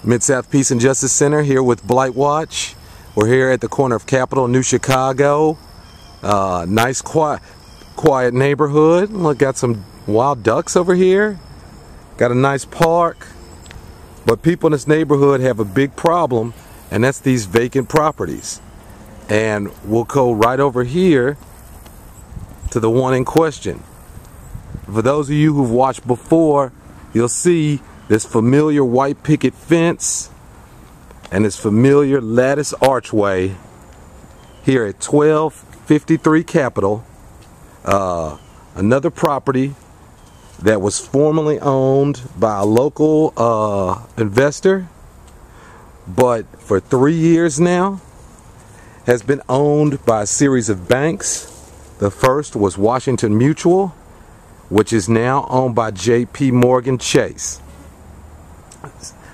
Mid-South Peace and Justice Center here with Blightwatch. We're here at the corner of Capitol and New Chicago. Nice quiet neighborhood. Look, got some wild ducks over here. Got a nice park. But people in this neighborhood have a big problem, and that's these vacant properties. And we'll go right over here to the one in question. For those of you who've watched before, you'll see this familiar white picket fence and this familiar lattice archway here at 1253 Capitol. Another property that was formerly owned by a local investor, but for 3 years now has been owned by a series of banks. The first was Washington Mutual, which is now owned by J.P. Morgan Chase.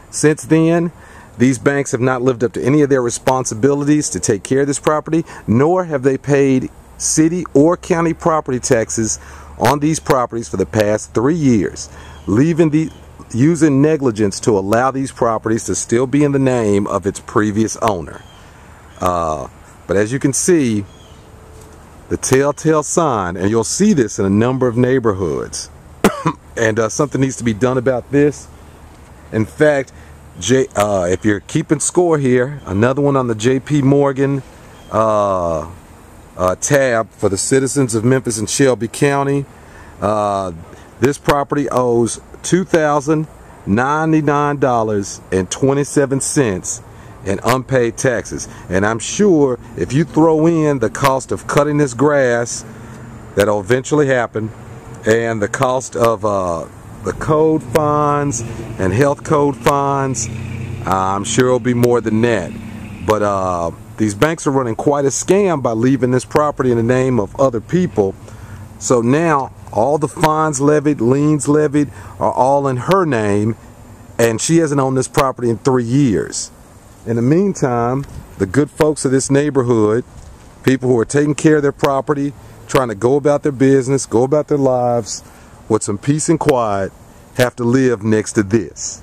Since then, these banks have not lived up to any of their responsibilities to take care of this property, nor have they paid city or county property taxes on these properties for the past 3 years, using negligence to allow these properties to still be in the name of its previous owner. But as you can see, the telltale sign, and you'll see this in a number of neighborhoods, and something needs to be done about this. In fact, if you're keeping score here, another one on the J.P. Morgan tab for the citizens of Memphis and Shelby County. This property owes $2,099.27 in unpaid taxes. And I'm sure if you throw in the cost of cutting this grass, that'll eventually happen, and the cost of the code fines and health code fines, I'm sure it'll be more than that. But these banks are running quite a scam by leaving this property in the name of other people. So now all the fines levied, liens levied are all in her name, and she hasn't owned this property in 3 years. In the meantime, the good folks of this neighborhood, people who are taking care of their property, trying to go about their business, go about their lives with some peace and quiet, have to live next to this.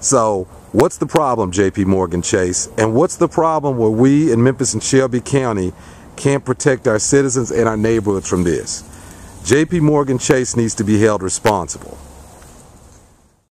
So what's the problem, J.P. Morgan Chase? And what's the problem where we in Memphis and Shelby County can't protect our citizens and our neighborhoods from this? J.P. Morgan Chase needs to be held responsible.